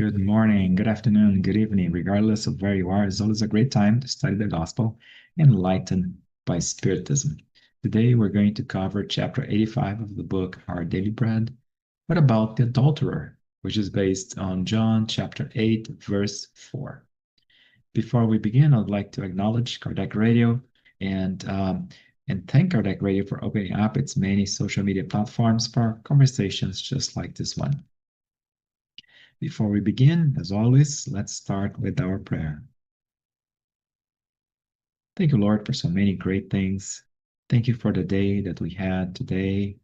Good morning, good afternoon, good evening, regardless of where you are. It's always a great time to study the gospel enlightened by Spiritism. Today we're going to cover chapter 85 of the book Our Daily Bread. What about the adulterer, which is based on John chapter 8, verse 4. Before we begin, I'd like to acknowledge Kardec Radio and thank Kardec Radio for opening up its many social media platforms for conversations just like this one. Before we begin, as always, let's start with our prayer. Thank you, Lord, for so many great things. Thank you for the day that we had today,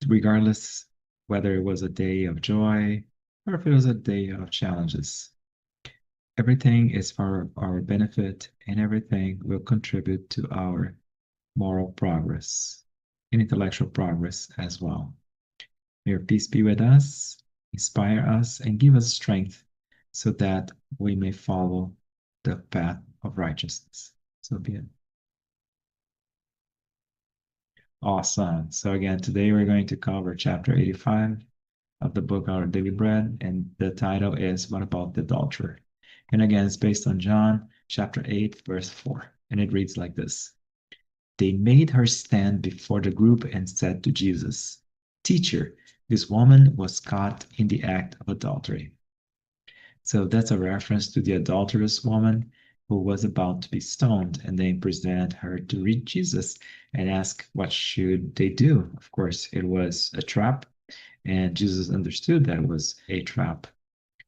regardless whether it was a day of joy or if it was a day of challenges. Everything is for our benefit, and everything will contribute to our moral progress and intellectual progress as well. May your peace be with us, inspire us, and give us strength so that we may follow the path of righteousness. So be it. Awesome. So again, today we're going to cover chapter 85 of the book Our Daily Bread, and the title is What About the Adulterer? And again, it's based on John chapter 8, verse 4. And it reads like this. They made her stand before the group and said to Jesus, Teacher, this woman was caught in the act of adultery. So that's a reference to the adulterous woman who was about to be stoned, and they present her to read Jesus and ask what should they do. Of course, it was a trap, and Jesus understood that it was a trap,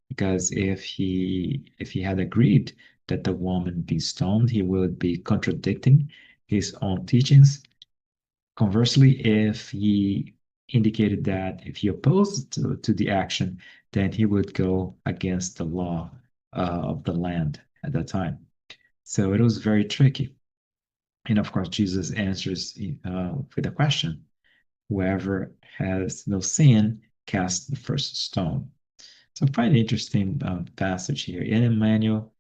because if he had agreed that the woman be stoned, he would be contradicting his own teachings. Conversely, if he indicated that if he opposed to the action, then he would go against the law of the land at that time. So it was very tricky. And of course, Jesus answers with a question. Whoever has no sin, cast the first stone. So quite an interesting passage here. And Emmanuel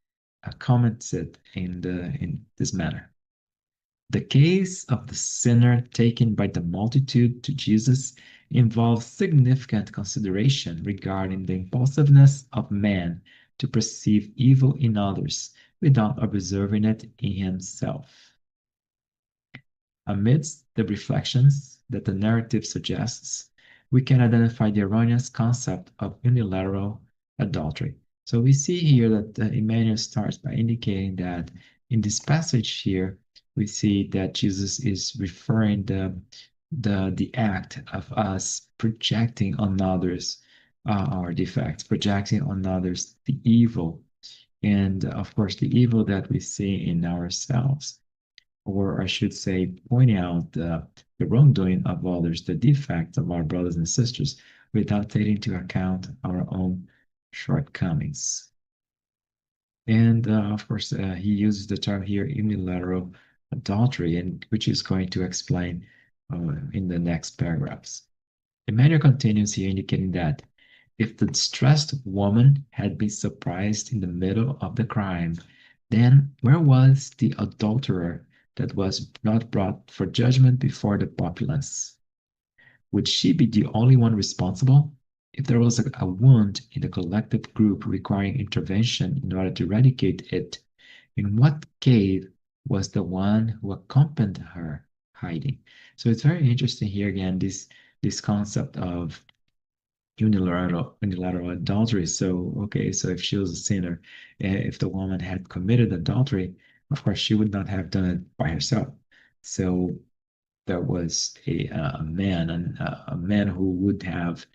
comments it in this manner. The case of the sinner taken by the multitude to Jesus involves significant consideration regarding the impulsiveness of man to perceive evil in others without observing it in himself. Amidst the reflections that the narrative suggests, we can identify the erroneous concept of unilateral adultery. So we see here that Emmanuel starts by indicating that in this passage here, we see that Jesus is referring the act of us projecting on others our defects, projecting on others the evil, and of course the evil that we see in ourselves, or I should say, pointing out the wrongdoing of others, the defects of our brothers and sisters, without taking into account our own shortcomings. And of course, he uses the term here unilateral adultery, and which is going to explain in the next paragraphs. Emmanuel continues here indicating that if the distressed woman had been surprised in the middle of the crime, then where was the adulterer that was not brought for judgment before the populace? Would she be the only one responsible? If there was a wound in the collective group requiring intervention in order to eradicate it, in what cave was the one who accompanied her hiding? So it's very interesting here again, this concept of unilateral adultery. So okay, so if she was a sinner, if the woman had committed adultery, of course she would not have done it by herself. So there was a man who would have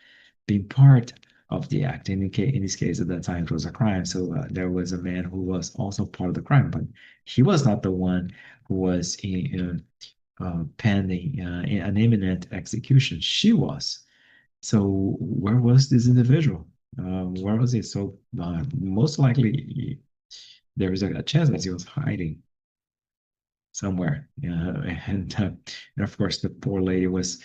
been part of the act. In this case, at that time, it was a crime. So there was a man who was also part of the crime, but he was not the one who was pending an imminent execution. She was. So where was this individual? Where was he? So most likely there is a chance that he was hiding somewhere. And of course the poor lady was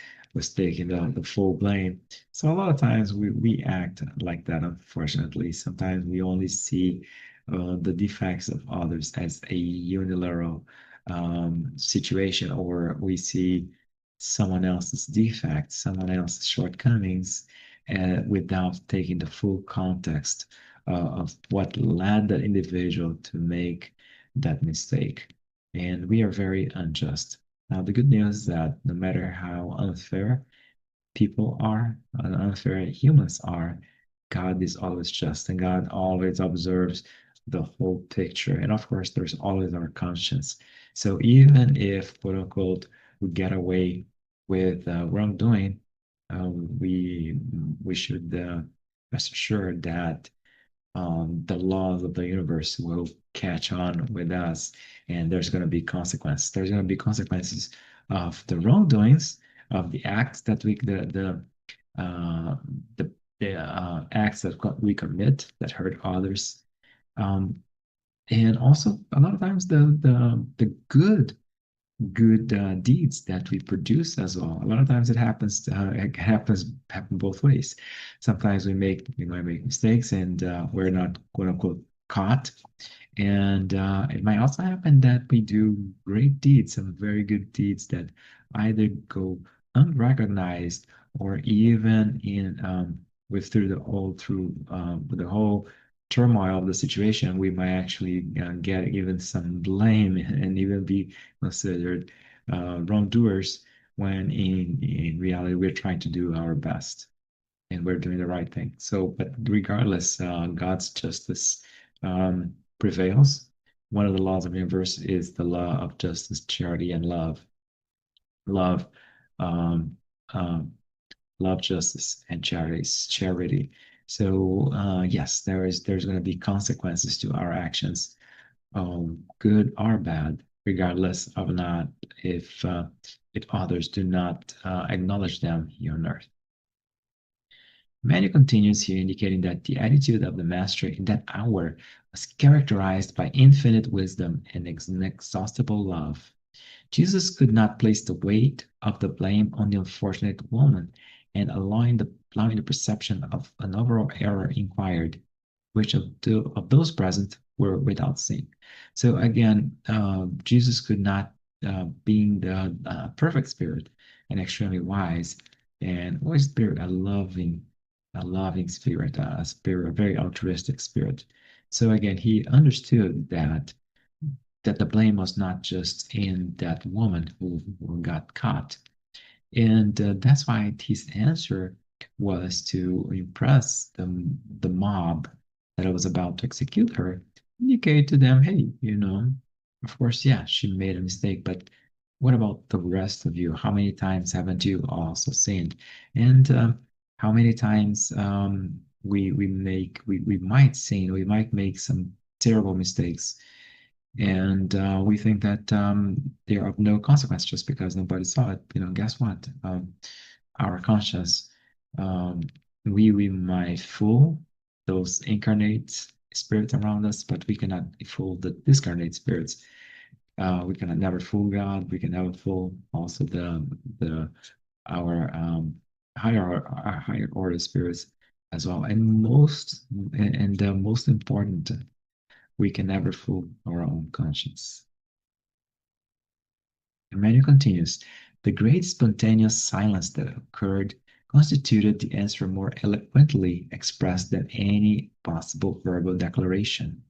taking the full blame. So a lot of times we act like that, unfortunately. Sometimes we only see the defects of others as a unilateral situation, or we see someone else's defects, someone else's shortcomings, without taking the full context of what led that individual to make that mistake. And we are very unjust. Now, the good news is that no matter how unfair people are, unfair humans are, God is always just, and God always observes the whole picture. And of course, there's always our conscience. So even if, quote unquote, we get away with wrongdoing, we should rest assured that the laws of the universe will catch on with us, and there's going to be consequences. There's going to be consequences of the wrongdoings, of the acts that uh, the, the acts that we commit that hurt others, um, and also a lot of times the good deeds that we produce as well. A lot of times it happen both ways. Sometimes we might make mistakes and we're not quote unquote caught. And it might also happen that we do great deeds, some very good deeds that either go unrecognized or even in with through the whole turmoil of the situation, we might actually get even some blame and even be considered wrongdoers when in reality we're trying to do our best and we're doing the right thing. So, but regardless, God's justice prevails. One of the laws of the universe is the law of justice, charity, and love. Love, um, um, love, justice, and charity. So, yes, there's going to be consequences to our actions, good or bad, regardless of not if others do not acknowledge them here on earth. Emmanuel continues here, indicating that the attitude of the Master in that hour was characterized by infinite wisdom and inexhaustible love. Jesus could not place the weight of the blame on the unfortunate woman, and allowing the perception of an overall error inquired, which of those present were without sin. So again, Jesus could not, being the perfect spirit and extremely wise, and Holy Spirit, a loving spirit, a spirit, a very altruistic spirit. So again, he understood that the blame was not just in that woman who got caught. And that's why his answer was to impress the mob that was about to execute her, indicate to them, hey, of course, yeah, she made a mistake, but what about the rest of you? How many times haven't you also sinned? And how many times we might sin, we might make some terrible mistakes, and we think that they are of no consequence just because nobody saw it. Guess what? Our conscience, um, we might fool those incarnate spirits around us, but we cannot fool the discarnate spirits. We cannot never fool God. We can never fool also the our higher order spirits as well. And the most important, we can never fool our own conscience. Emmanuel continues, the great spontaneous silence that occurred constituted the answer more eloquently expressed than any possible verbal declaration.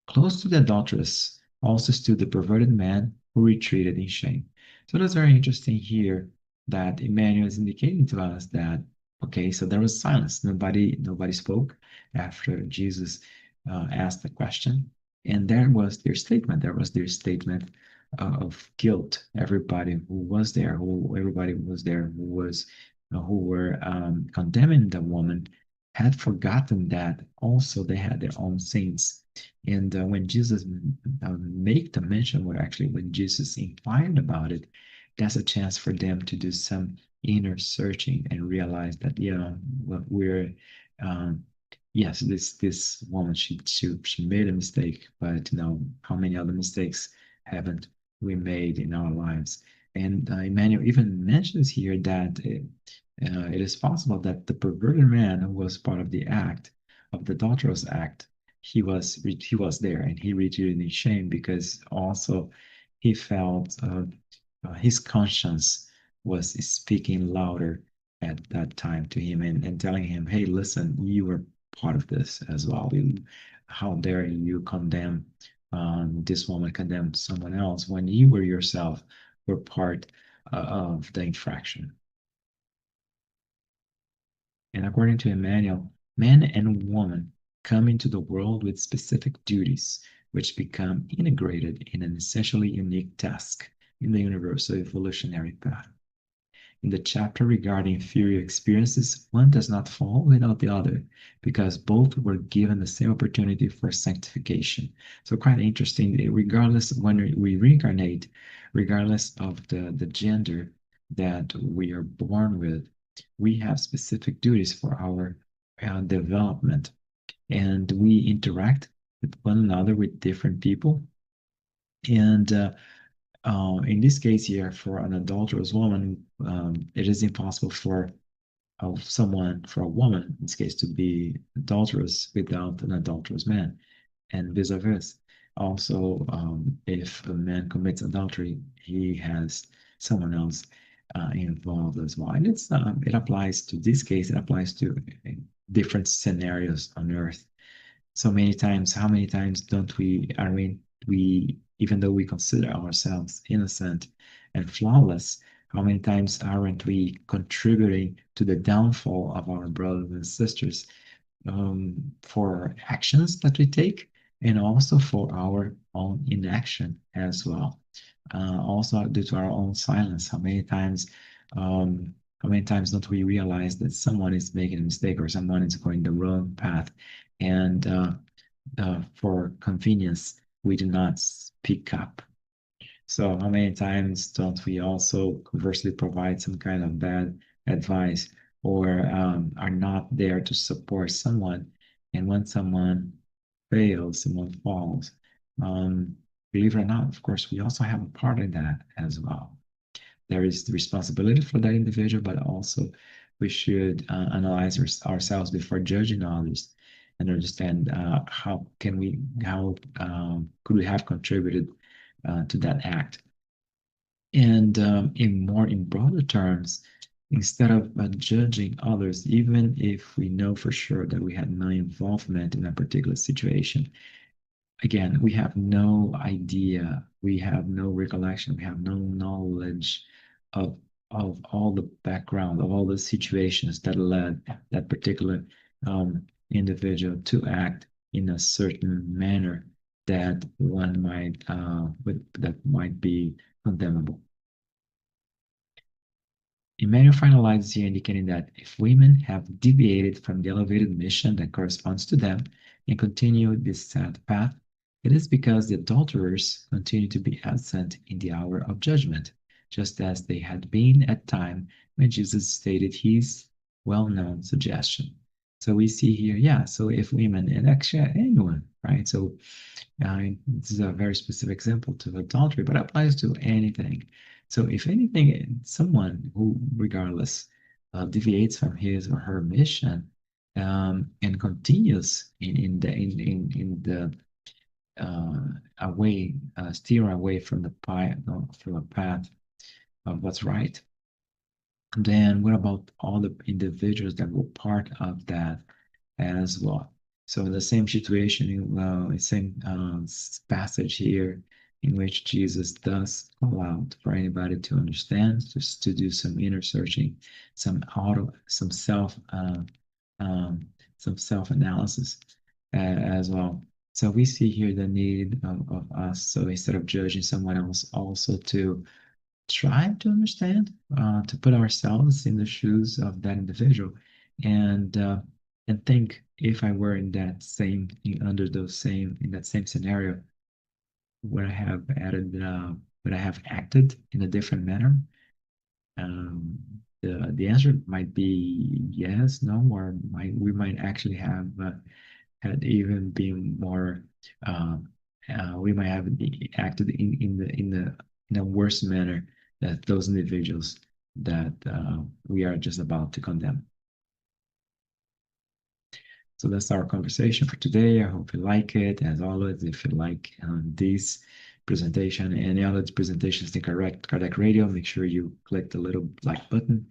Close to the adulteress also stood the perverted man who retreated in shame. So that's very interesting here that Emmanuel is indicating to us that, okay, so there was silence. Nobody spoke after Jesus asked the question. And there was their statement. There was their statement of guilt. Everybody was there who were condemning the woman had forgotten that also they had their own sins. And when Jesus make the mention, or actually when Jesus inquired about it, that's a chance for them to do some inner searching and realize that, we're, um, yes, this woman, she made a mistake, but how many other mistakes haven't we made in our lives? And Emmanuel even mentions here that it is possible that the perverted man who was part of the act, of the adulterous act, he was there and he retreated in shame because also he felt his conscience was speaking louder at that time to him and telling him, hey, listen, you were part of this as well. How dare you condemn this woman, condemn someone else when you were yourself were part of the infraction. And according to Emmanuel, man and woman come into the world with specific duties, which become integrated in an essentially unique task in the universal evolutionary path. In the chapter regarding inferior experiences, one does not fall without the other, because both were given the same opportunity for sanctification. So quite interesting, regardless when we reincarnate, regardless of the gender that we are born with, we have specific duties for our development. And we interact with one another, with different people. And in this case here, for an adulterous woman, it is impossible for for a woman, in this case, to be adulterous without an adulterous man, and vice versa. Also, if a man commits adultery, he has someone else involved as well. And it applies to this case, it applies to different scenarios on Earth. So many times, how many times don't we, I mean, we, even though we consider ourselves innocent and flawless, how many times aren't we contributing to the downfall of our brothers and sisters for actions that we take and also for our own inaction as well? Also due to our own silence, how many times don't we realize that someone is making a mistake or someone is going the wrong path, and for convenience, we do not speak up. So how many times don't we also conversely provide some kind of bad advice or are not there to support someone? And when someone fails, someone falls, um, believe it or not, of course, we also have a part in that as well. There is the responsibility for that individual, but also we should analyze ourselves before judging others and understand how could we have contributed to that act. And in broader terms, instead of judging others, even if we know for sure that we had no involvement in a particular situation, again, we have no idea, we have no recollection, we have no knowledge of all the background, of all the situations that led that particular individual to act in a certain manner that one might that might be condemnable. Emmanuel finalizes here indicating that if women have deviated from the elevated mission that corresponds to them and continue this sad path, it is because the adulterers continue to be absent in the hour of judgment, just as they had been at time when Jesus stated his well-known suggestion. So we see here, yeah, so if women, and actually anyone, right? So this is a very specific example to adultery, but applies to anything. So if anything, someone who, regardless, deviates from his or her mission and continues in the away, steer away from the path, from a path of what's right, then what about all the individuals that were part of that as well? So in the same situation, the same passage here, in which Jesus does call out for anybody to understand, just to do some inner searching, some um, self analysis as well. So we see here the need of us. So instead of judging someone else, also to try to understand, to put ourselves in the shoes of that individual, and think if I were in that same under those same in that same scenario, would I have added would I have acted in a different manner? Um, the answer might be yes, no, or we might actually have had even been more. We might have acted in a worse manner that those individuals that we are just about to condemn. So that's our conversation for today. I hope you like it. As always, if you like this presentation and any other presentations in Kardec Radio, make sure you click the little like button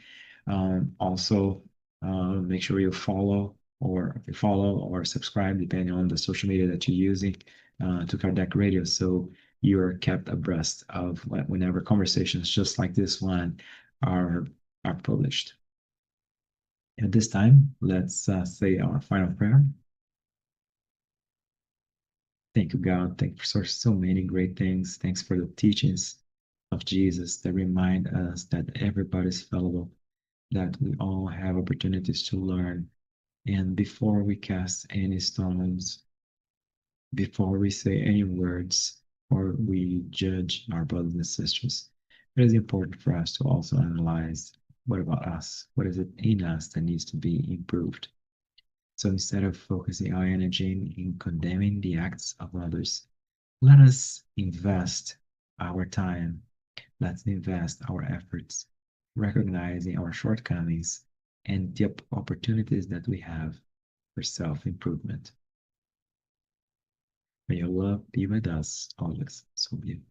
Also, make sure you follow or subscribe depending on the social media that you're using to Kardec Radio, so you are kept abreast of whenever conversations just like this one are are published. At this time, let's say our final prayer. Thank you, God. Thank you for so many great things. Thanks for the teachings of Jesus that remind us that everybody's fallible, that we all have opportunities to learn. And before we cast any stones, before we say any words, or we judge our brothers and sisters, it is important for us to also analyze what about us? What is it in us that needs to be improved? So instead of focusing our energy in condemning the acts of others, let us invest our time. Let's invest our efforts, recognizing our shortcomings and the opportunities that we have for self improvement. May your love be with us always. So be it.